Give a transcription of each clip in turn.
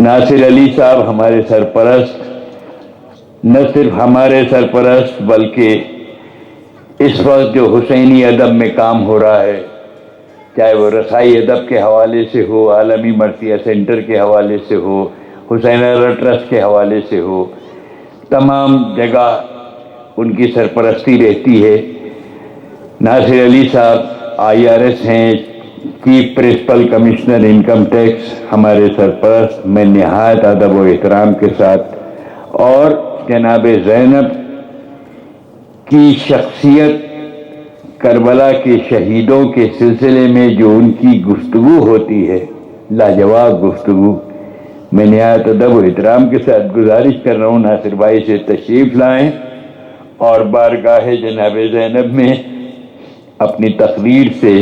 ناصر علی صاحب ہمارے سرپرست، نہ صرف ہمارے سرپرست بلکہ اس وقت جو حسینی ادب میں کام ہو رہا ہے، چاہے وہ رسائی ادب کے حوالے سے ہو، عالمی مرثیہ سینٹر کے حوالے سے ہو، حسین ارر ٹرسٹ کے حوالے سے ہو، تمام جگہ ان کی سرپرستی رہتی ہے۔ ناصر علی صاحب IRS ہیں، chief principal commissioner income tax, ہمارے سرپرست، میں نہایت ادب و احترام کے ساتھ، اور جناب زینب کی شخصیت، کربلا کے شہیدوں کے سلسلے میں جو ان کی گفتگو ہوتی ہے، لاجواب گفتگو، میں نہایت ادب و احترام کے ساتھ گزارش کر رہا ہوں ناصر بھائی سے تشریف لائیں اور بارگاہ جناب زینب میں اپنی تقریر سے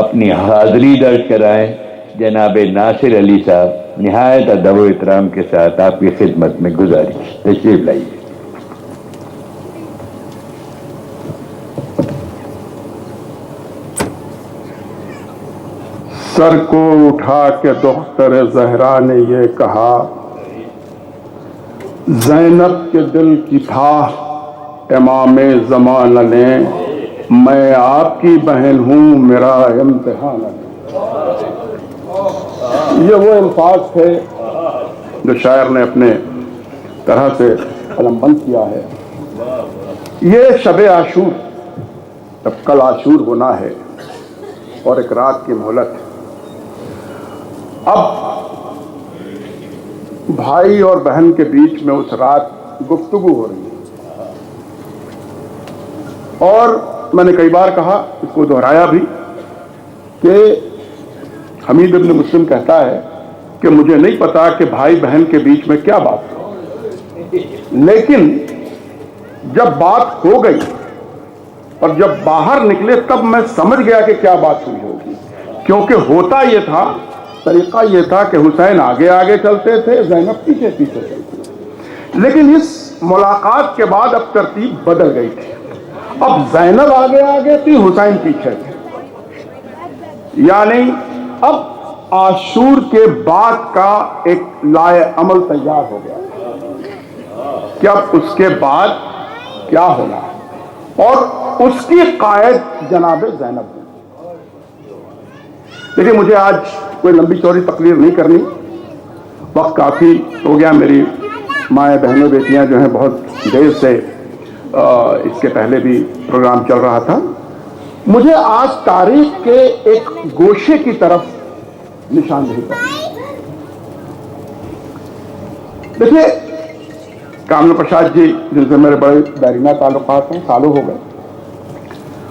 اپنی حاضری درج کرائیں۔ جناب ناصر علی صاحب، نہایت ادب و احترام کے ساتھ آپ کی خدمت میں گزارش، تشریف لائیے۔ سر کو اٹھا کے دختر زہرا نے یہ کہا، زینب کے دل کی تھا امام زمانہ نے، میں آپ کی بہن ہوں میرا امتحان ہے۔ یہ وہ الفاظ تھے جو شاعر نے اپنے طرح سے قلم بند کیا ہے۔ یہ شب عاشور، اب کل عاشور ہونا ہے اور ایک رات کی مہلت ہے۔ اب بھائی اور بہن کے بیچ میں اس رات گفتگو ہو رہی ہے، اور میں نے کئی بار کہا، اس کو دہرایا بھی، کہ حمید ابن مسلم کہتا ہے کہ مجھے نہیں پتا کہ بھائی بہن کے بیچ میں کیا بات ہے، لیکن جب بات ہو گئی اور جب باہر نکلے تب میں سمجھ گیا کہ کیا بات ہوئی ہوگی، کیونکہ ہوتا یہ تھا، طریقہ یہ تھا کہ حسین آگے آگے چلتے تھے، زینب پیچھے پیچھے چلتی تھی، لیکن اس ملاقات کے بعد اب ترتیب بدل گئی تھی۔ اب زینب آگے آگے تھی، حسین پیچھے تھے، یعنی اب عاشور کے بعد کا ایک لائے عمل تیار ہو گیا کہ اب اس کے بعد کیا ہونا ہے، اور اس کی قائد جناب زینب ہے۔ دیکھیں، مجھے آج کوئی لمبی چوڑی تقریر نہیں کرنی، وقت کافی ہو گیا، میری مائیں بہنوں بیٹیاں جو ہیں بہت دیر سے اس کے پہلے بھی پروگرام چل رہا تھا۔ مجھے آج تاریخ کے ایک گوشے کی طرف نشاندہی کرنی۔ دیکھیے، کامل پرساد جی جن سے میرے بڑے بیرینہ تعلقات ہیں، سالوں ہو گئے،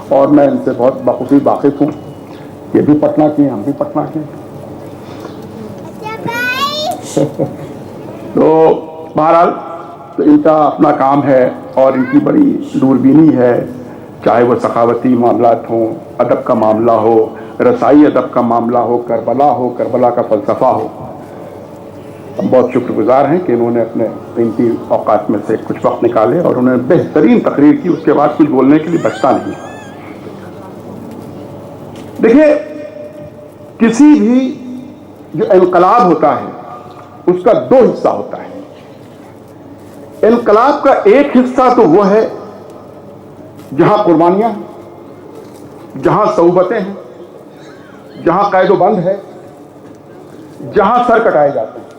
اور میں ان سے بہت بخوبی واقف ہوں، یہ بھی پٹنہ کے ہیں، ہم بھی پٹنہ کے ہیں۔ تو بہرحال تو ان کا اپنا کام ہے اور ان کی بڑی دوربینی ہے، چاہے وہ سخاوتی معاملات ہوں، ادب کا معاملہ ہو، رسائی ادب کا معاملہ ہو، کربلا کا فلسفہ ہو۔ ہم بہت شکر گزار ہیں کہ انہوں نے اپنے قیمتی اوقات میں سے کچھ وقت نکالے اور انہوں نے بہترین تقریر کی، اس کے بعد کچھ بولنے کے لیے بچتا نہیں۔ دیکھیے، کسی بھی جو انقلاب ہوتا ہے اس کا دو حصہ ہوتا ہے۔ انقلاب کا ایک حصہ تو وہ ہے جہاں قربانیاں ہیں، جہاں صعوبتیں ہیں، جہاں قید و بند ہے، جہاں سر کٹائے جاتے ہیں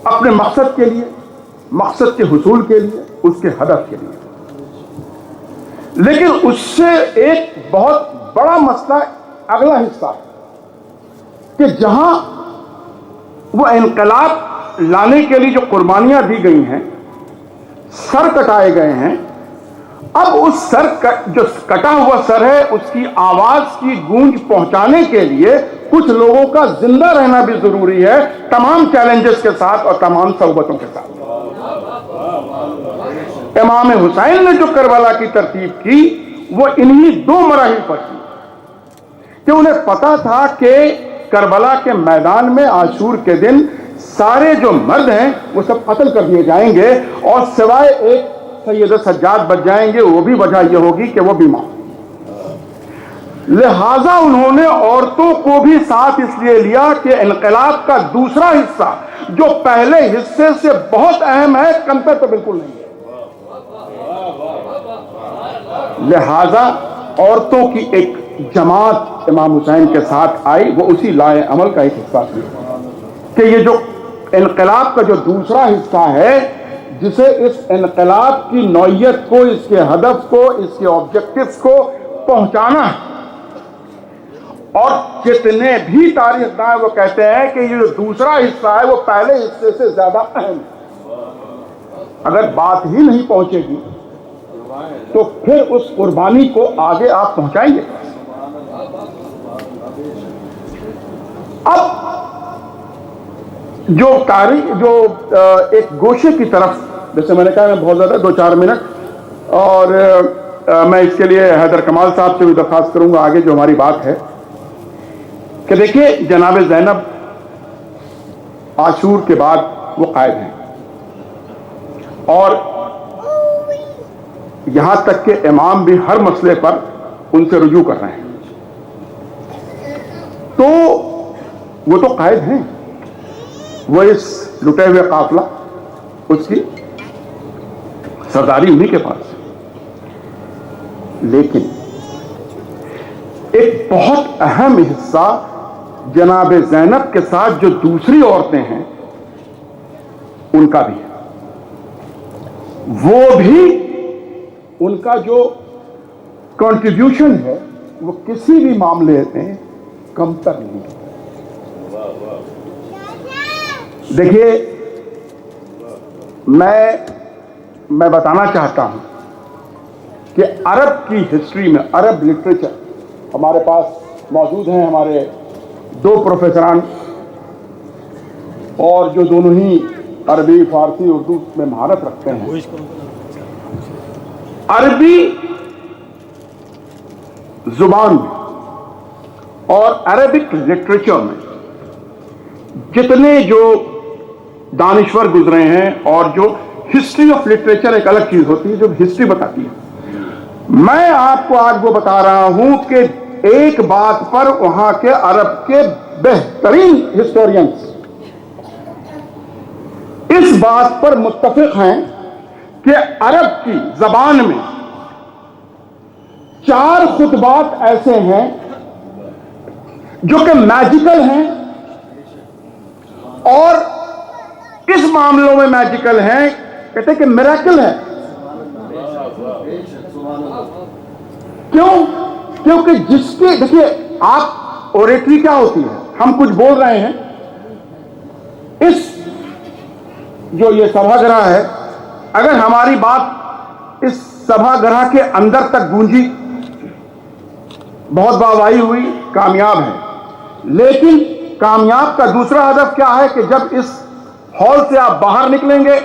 اپنے مقصد کے لیے، مقصد کے حصول کے لیے، اس کے ہدف کے لیے۔ لیکن اس سے ایک بہت بڑا مسئلہ اگلا حصہ ہے کہ جہاں وہ انقلاب لانے کے لیے جو قربانیاں دی گئی ہیں، سر کٹائے گئے ہیں، اب اس سر جو کٹا ہوا سر ہے اس کی آواز کی گونج پہنچانے کے لیے کچھ لوگوں کا زندہ رہنا بھی ضروری ہے، تمام چیلنجز کے ساتھ اور تمام صعوبتوں کے ساتھ۔ امام حسین نے جو کربلا کی ترتیب کی وہ انہی دو مراحل پر کی کہ انہیں پتا تھا کہ کربلا کے میدان میں عاشور کے دن سارے جو مرد ہیں وہ سب قتل کر دیے جائیں گے، اور سوائے ایک سید سجاد بچ جائیں گے، وہ بھی وجہ یہ ہوگی کہ وہ بیمار۔ لہذا انہوں نے عورتوں کو بھی ساتھ اس لیے لیا کہ انقلاب کا دوسرا حصہ جو پہلے حصے سے بہت اہم ہے کمتر تو بالکل نہیں ہے، لہذا عورتوں کی ایک جماعت امام حسین کے ساتھ آئی، وہ اسی لائے عمل کا ایک حصہ تھی کہ یہ جو انقلاب کا جو دوسرا حصہ ہے جسے اس انقلاب کی نوعیت کو، اس کے ہدف کو، اس کے آبجیکٹیوز کو پہنچانا ہے۔ اور جتنے بھی تاریخ داں وہ کہتے ہیں کہ یہ جو دوسرا حصہ ہے وہ پہلے حصے سے زیادہ اہم ہے، اگر بات ہی نہیں پہنچے گی تو پھر اس قربانی کو آگے آپ پہنچائیں گے۔ اب جو تاریخ جو ایک گوشے کی طرف، جیسے میں نے کہا میں بہت زیادہ 2-4 منٹ، اور میں اس کے لیے حیدر کمال صاحب سے بھی درخواست کروں گا آگے جو ہماری بات ہے کہ دیکھیے جناب زینب عاشور کے بعد وہ قائد ہیں، اور یہاں تک کہ امام بھی ہر مسئلے پر ان سے رجوع کر رہے ہیں، تو وہ تو قائد ہیں، وہ اس لٹے ہوئے قافلہ اس کی سرداری انہی کے پاس ہے، لیکن ایک بہت اہم حصہ جناب زینب کے ساتھ جو دوسری عورتیں ہیں ان کا بھی ہے، وہ بھی ان کا جو کنٹریبیوشن ہے وہ کسی بھی معاملے میں کمتر نہیں ہے۔ دیکھیے میں بتانا چاہتا ہوں کہ عرب کی ہسٹری میں، عرب لٹریچر ہمارے پاس موجود ہیں، ہمارے 2 پروفیسران اور جو دونوں ہی عربی، فارسی، اردو میں مہارت رکھتے ہیں۔ عربی زبان میں اور عربک لٹریچر میں جتنے جو دانشور گزرے ہیں، اور جو ہسٹری آف لٹریچر ایک الگ چیز ہوتی ہے جو ہسٹری بتاتی ہے، میں آپ کو آج وہ بتا رہا ہوں کہ ایک بات پر وہاں کے عرب کے بہترین ہسٹورینز اس بات پر متفق ہیں کہ عرب کی زبان میں 4 خطبات ایسے ہیں جو کہ میجیکل ہیں، اور اس معاملوں میں میجیکل ہیں، کہتے ہیں کہ میریکل ہے۔ کیوں؟ کیونکہ جس کے دیکھیے آپ اوریٹری کیا ہوتی ہے، ہم کچھ بول رہے ہیں، اس جو یہ سبھا گرہ ہے، اگر ہماری بات اس سبھا گرہ کے اندر تک گونجی، بہت واہواہی ہوئی، کامیاب ہے، لیکن کامیاب کا دوسرا ہدف کیا ہے کہ جب اس ہال سے آپ باہر نکلیں گے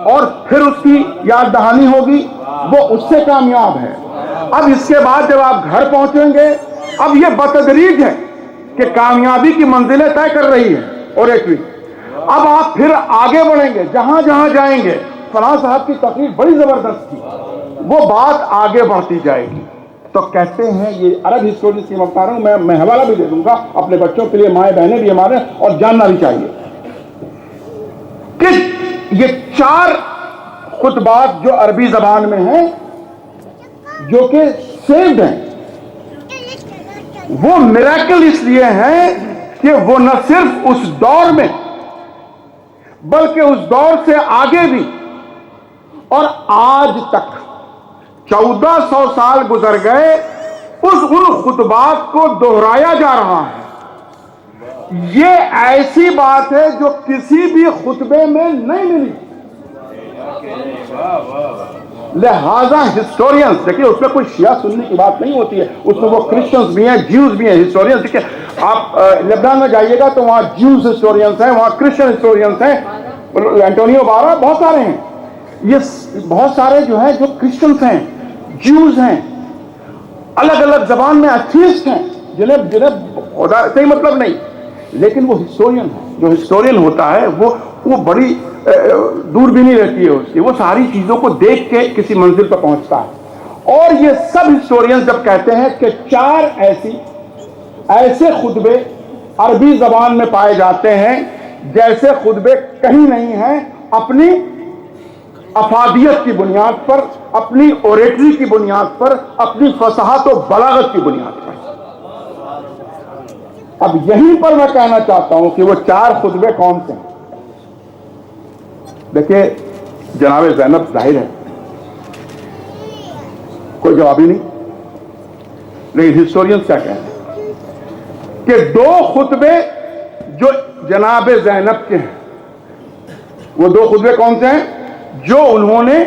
اور پھر اس کی یاد دہانی ہوگی، وہ اس سے کامیاب ہے۔ اب اس کے بعد جب آپ گھر پہنچیں گے، اب یہ بتدریج ہے کہ کامیابی کی منزلیں طے کر رہی ہے اوریٹری، اب آپ پھر آگے بڑھیں گے، جہاں جہاں جائیں گے، فلاں صاحب کی تقریر بڑی زبردست تھی، وہ بات آگے بڑھتی جائے گی۔ تو کہتے ہیں یہ عرب ہسٹورینز کی بتا رہا ہوں، میں حوالہ بھی دے دوں گا اپنے بچوں کے لیے، مائیں بہنیں بھی ہمارے، اور جاننا بھی چاہیے کہ یہ 4 خطبات جو عربی زبان میں ہیں، جو کہ سیوڈ ہیں، وہ میریکل اس لیے ہیں کہ وہ نہ صرف اس دور میں بلکہ اس دور سے آگے بھی، اور آج تک 1400 سال گزر گئے، ان خطبات کو دہرایا جا رہا ہے۔ یہ ایسی بات ہے جو کسی بھی خطبے میں نہیں ملی، لہذا ہسٹورینز دیکھیے اس میں کوئی شیعہ سنی کی بات نہیں ہوتی ہے، اس میں وہ کرسچنز بھی ہیں، جیوز بھی ہیں، ہسٹورینز دیکھیے آپ لبنان میں جائیے گا تو وہاں جیوز ہسٹورینز ہیں، وہاں کرسچن ہسٹورینز ہیں، اینٹونیو بارا بہت سارے ہیں، یہ بہت سارے جو ہیں جو کرسچنز ہیں، جیوز ہیں، الگ الگ زبان میں ایتھیسٹ ہیں، جنہیں خدا سے ہی مطلب نہیں، لیکن وہ ہسٹورین ہے۔ جو ہسٹورین ہوتا ہے وہ بڑی دور بھی نہیں رہتی ہے اس کی، وہ ساری چیزوں کو دیکھ کے کسی منزل پر پہنچتا ہے، اور یہ سب ہسٹورینز جب کہتے ہیں کہ 4 ایسے خطبے عربی زبان میں پائے جاتے ہیں جیسے خطبے کہیں نہیں ہیں، اپنی افادیت کی بنیاد پر، اپنی اوریٹری کی بنیاد پر، اپنی فصاحت و بلاغت کی بنیاد پر۔ اب یہیں پر میں کہنا چاہتا ہوں کہ وہ 4 خطبے کون سے ہیں۔ دیکھیے جناب زینب، ظاہر ہے کوئی جواب ہی نہیں، لیکن ہسٹورینز کیا کہتے ہیں کہ 2 خطبے جو جناب زینب کے ہیں، وہ 2 خطبے کون سے ہیں جو انہوں نے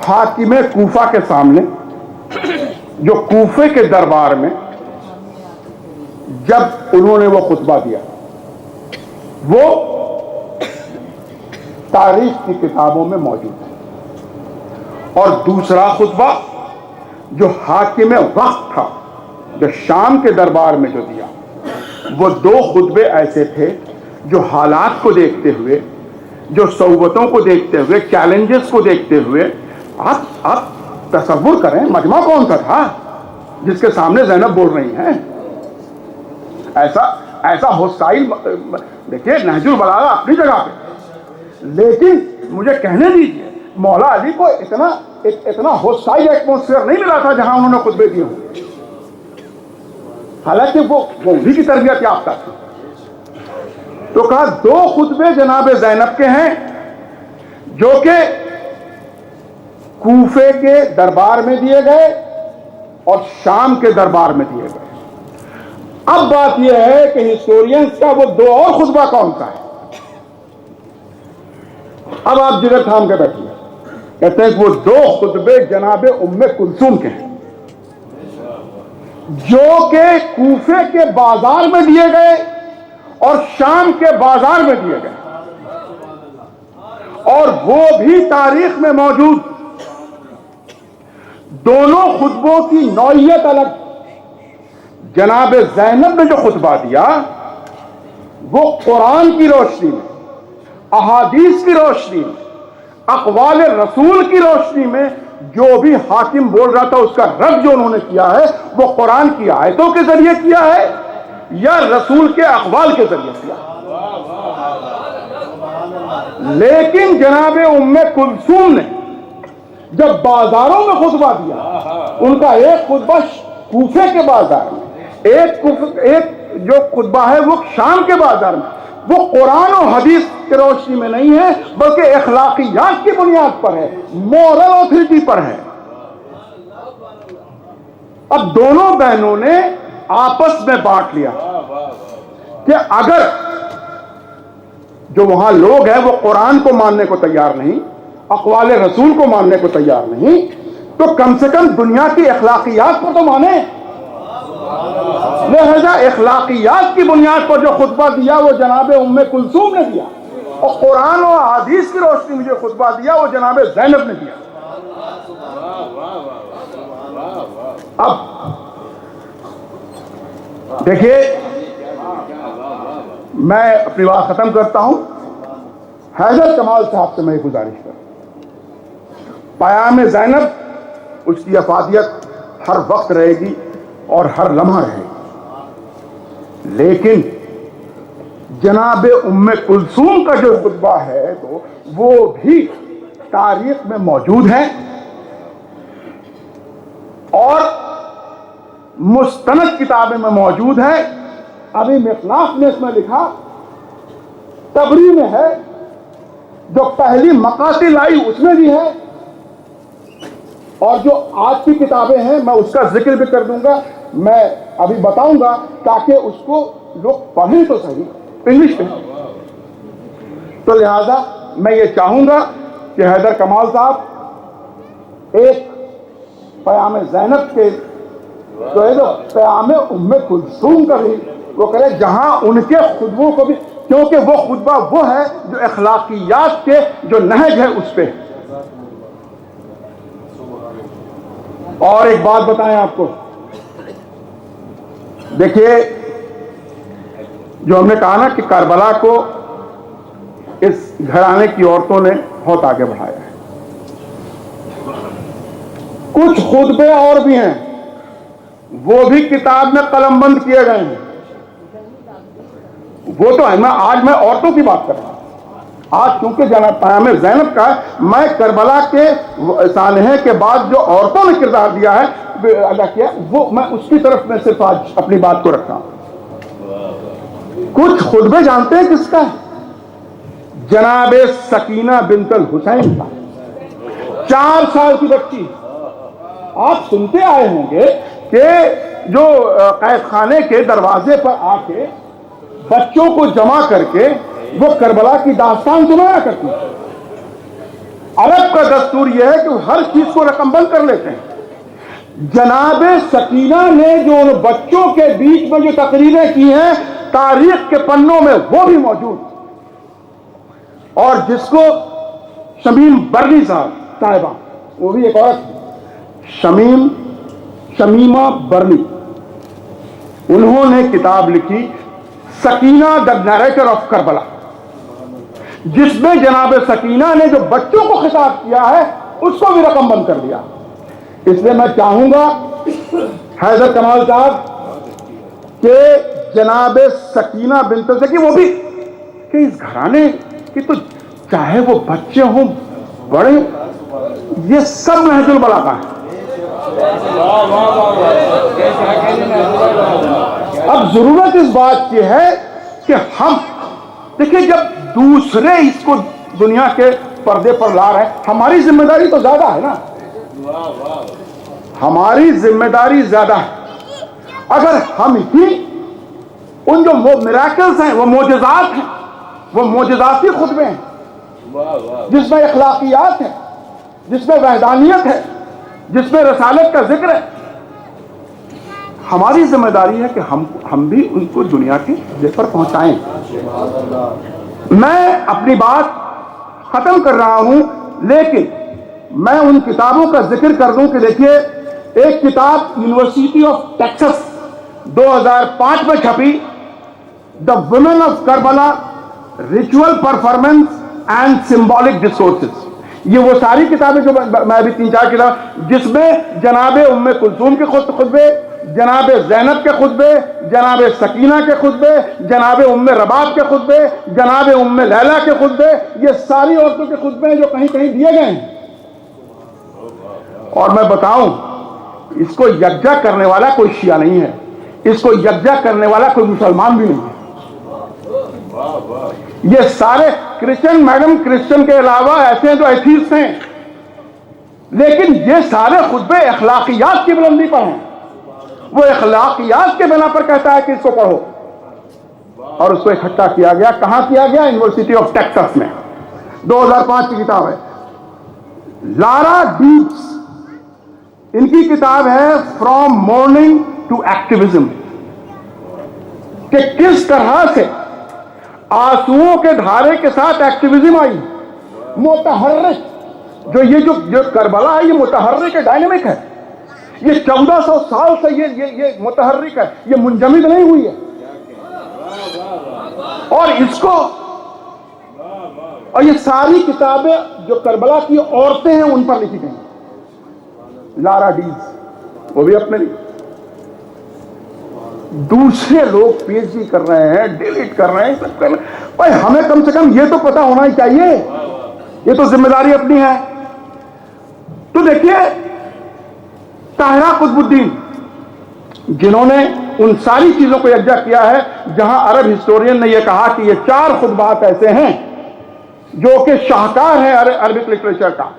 حاکم کوفہ کے سامنے، جو کوفے کے دربار میں جب انہوں نے وہ خطبہ دیا، وہ تاریخ کی کتابوں میں موجود ہے۔ اور دوسرا خطبہ جو حاکم وقت تھا، جو شام کے دربار میں جو دیا، وہ 2 خطبے ایسے تھے جو حالات کو دیکھتے ہوئے، جو صعوبتوں کو دیکھتے ہوئے، چیلنجز کو دیکھتے ہوئے، آپ تصور کریں مجمع کون سا تھا جس کے سامنے زینب بول رہی ہیں ایسا ہوسٹائل۔ دیکھیے نہج البلاغہ اپنی جگہ پہ، لیکن مجھے کہنے دیجیے مولا علی کو اتنا ہوسٹائل ایٹموسفیئر نہیں ملا تھا جہاں انہوں نے خطبے دیے ہوں، حالانکہ وہ انہی کی تربیت یافتہ تھی۔ تو کہا 2 خطبے جناب زینب کے ہیں جو کہ کوفے کے دربار میں دیے گئے اور شام کے دربار میں دیے گئے۔ اب بات یہ ہے کہ ہسٹورینز کا وہ 2 اور خطبہ کون سا ہے؟ اب آپ جگر تھام کے بیٹھیے، کہتے ہیں کہ وہ 2 خطبے جناب ام کلثوم کے ہیں جو کہ کوفے کے بازار میں دیے گئے اور شام کے بازار میں دیے گئے، اور وہ بھی تاریخ میں موجود۔ دونوں خطبوں کی نوعیت الگ۔ جناب زینب نے جو خطبہ دیا وہ قرآن کی روشنی میں، احادیث کی روشنی میں، اقوال رسول کی روشنی میں جو بھی حاکم بول رہا تھا اس کا رد جو انہوں نے کیا ہے وہ قرآن کی آیتوں کے ذریعے کیا ہے یا رسول کے اقوال کے ذریعے کیا ہے۔ لیکن جناب ام کلثوم نے جب بازاروں میں خطبہ دیا، ان کا ایک خطبہ کوفے کے بازار میں، ایک جو خطبہ ہے وہ شام کے بازار میں، وہ قرآن و حدیث کی روشنی میں نہیں ہے بلکہ اخلاقیات کی بنیاد پر ہے، مورل اتھارٹی پر ہے۔ اب دونوں بہنوں نے آپس میں بانٹ لیا کہ اگر جو وہاں لوگ ہیں وہ قرآن کو ماننے کو تیار نہیں، اقوال رسول کو ماننے کو تیار نہیں، تو کم سے کم دنیا کی اخلاقیات کو تو مانیں۔ لہذا اخلاقیات کی بنیاد پر جو خطبہ دیا وہ جناب ام کلثوم نے دیا، اور قرآن و حدیث کی روشنی میں جو خطبہ دیا وہ جناب زینب نے دیا۔ اب دیکھیے میں اپنی بات ختم کرتا ہوں۔ حیدر کمال صاحب سے میں گزارش کروں، پیام زینب اس کی افادیت ہر وقت رہے گی اور ہر لمحہ رہے گی، لیکن جناب ام کلثوم کا جو خطبہ ہے تو وہ بھی تاریخ میں موجود ہے اور مستند کتابیں میں موجود ہے۔ ابھی مخناف نے اس میں لکھا، تبری میں ہے، جو پہلی مقاتل آئی اس میں بھی ہے، اور جو آج کی کتابیں ہیں میں اس کا ذکر بھی کر دوں گا، میں ابھی بتاؤں گا تاکہ اس کو لوگ پڑھیں تو صحیح انگلش میں۔ تو لہذا میں یہ چاہوں گا کہ حیدر کمال صاحب ایک پیام زینب کے جو ہے پیام ام کلثوم کا بھی وہ کرے، جہاں ان کے خطبوں کو بھی، کیونکہ وہ خطبہ وہ ہے جو اخلاقیات کے جو نہج ہے اس پہ۔ اور ایک بات بتائیں آپ کو، دیکھیے جو ہم نے کہا نا کہ کربلا کو اس گھرانے کی عورتوں نے بہت آگے بڑھایا ہے، کچھ خطبے اور بھی ہیں، وہ بھی کتاب میں قلم بند کیے گئے ہیں. وہ تو ہے. آج میں عورتوں کی بات کر رہا ہوں. آج چونکہ جناب پیام زینب کا میں کربلا کے سانحے کے بعد جو عورتوں نے کردار دیا ہے ادا کیا، وہ میں اس کی طرف میں صرف آج اپنی بات کو رکھتا ہوں. کچھ خطبے جانتے ہیں کس کا ہے؟ جناب سکینہ بنت الحسین کا. 4 سال کی بچی. آپ سنتے آئے ہوں گے کہ جو قید خانے کے دروازے پر آ کے بچوں کو جمع کر کے وہ کربلا کی داستان سنایا کرتی ہے. عرب کا دستور یہ ہے کہ وہ ہر چیز کو رقم بند کر لیتے ہیں. جناب سکینہ نے جو ان بچوں کے بیچ میں جو تقریریں کی ہیں تاریخ کے پنوں میں وہ بھی موجود. اور جس کو شمیم برنی صاحبہ، وہ بھی ایک عورت شمیمہ برنی، انہوں نے کتاب لکھی سکینہ دی نیریٹر آف کربلا، جس میں جناب سکینہ نے جو بچوں کو خطاب کیا ہے اس کو بھی رقم بند کر دیا. اس لیے میں چاہوں گا حیدر کمال صاحب کہ جناب سکینہ بنت سکی، وہ بھی کہ اس گھرانے کی تو چاہے وہ بچے ہوں بڑے، یہ سب نہج البلاغہ ہیں. اب ضرورت اس بات کی ہے کہ ہم دیکھیں جب دوسرے اس کو دنیا کے پردے پر لا رہے ہیں، ہماری ذمہ داری تو زیادہ ہے نا. ہماری ذمہ داری زیادہ ہے. اگر ہم ہی ان جو میراکلز ہیں، وہ معجزات ہیں، وہ معجزاتی خطبے ہیں جس میں اخلاقیات ہیں، جس میں وحدانیت ہے، جس میں رسالت کا ذکر ہے، ہماری ذمہ داری ہے کہ ہم بھی ان کو دنیا کے جگہ پر پہنچائیں. میں اپنی بات ختم کر رہا ہوں، لیکن میں ان کتابوں کا ذکر کر دوں کہ دیکھیے ایک کتاب یونیورسٹی آف ٹیکسس 2005 میں چھپی، the women of Karbala ritual performance and symbolic discourses. یہ وہ ساری کتابیں جو میں ابھی 3-4 کتاب، جس میں جناب ام کلثوم کے خطبے، جناب زینب کے خطبے، جناب سکینہ کے خطبے، جناب ام رباب کے خطبے، جناب ام لیلہ کے خطبے، یہ ساری عورتوں کے خطبے ہیں جو کہیں کہیں دیے گئے ہیں. اور میں بتاؤں اس کو یکجا کرنے والا کوئی شیعہ نہیں ہے، اس کو یکجا کرنے والا کوئی مسلمان بھی نہیں ہے. یہ سارے کرسچن، میڈم کرسچن کے علاوہ ایسے ہیں جو ایتھیسٹ ہیں، لیکن یہ سارے خطبے اخلاقیات کی بلندی پر ہیں. وہ اخلاقیات کے بنا پر کہتا ہے کہ اس کو پڑھو، اور اس کو اکٹھا کیا گیا. کہاں کیا گیا؟ یونیورسٹی آف ٹیکسس میں. 2005 کی کتاب ہے. لارا ڈیپس، ان کی کتاب ہے فرام مارننگ ٹو ایکٹیویزم، کہ کس طرح سے آنسوؤں کے دھارے کے ساتھ ایکٹیویزم آئی. متحرک جو کربلا ہے، یہ متحرک ہے، ڈائنامک ہے. یہ 1400 سال سے یہ متحرک ہے، یہ منجمد نہیں ہوئی ہے. اور اس کو، اور یہ ساری کتابیں جو کربلا کی عورتیں ہیں ان پر لکھی گئی. لارا ڈیز، وہ بھی اپنے لیے. دوسرے لوگ پی ایچ ڈی کر رہے ہیں، ڈیلیٹ کر رہے ہیں، سب کر رہے ہیں. بھائی ہمیں کم سے کم یہ تو پتا ہونا ہی چاہیے، یہ تو ذمہ داری اپنی ہے. تو دیکھیے طاہرہ قطب الدین، جنہوں نے ان ساری چیزوں کو یکجا کیا ہے، جہاں عرب ہسٹورین نے یہ کہا کہ یہ 4 خطبات ایسے ہیں جو کہ شاہکار ہیں عربک لٹریچر کا،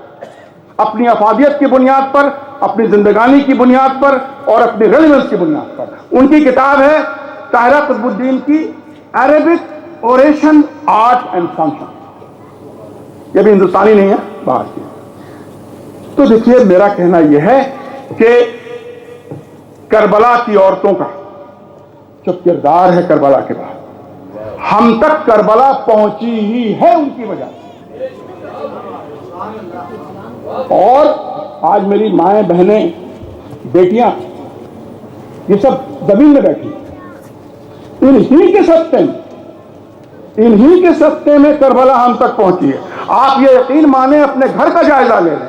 اپنی افادیت کی بنیاد پر، اپنی زندگانی کی بنیاد پر، اور اپنی ریلیونس کی بنیاد پر. ان کی کتاب ہے طاہرہ قطب الدین کی Arabic oration art and function. یہ بھی ہندوستانی نہیں ہے، باہر کی. تو دیکھیے میرا کہنا یہ ہے کہ کربلا کی عورتوں کا جو کردار ہے کربلا کے بعد، ہم تک کربلا پہنچی ہی ہے ان کی وجہ سے. اور آج میری مائیں، بہنیں، بیٹیاں یہ سب زمین میں بیٹھی، انہی کے صدقے میں کربلا ہم تک پہنچی ہے. آپ یہ یقین مانیں، اپنے گھر کا جائزہ لے لیں.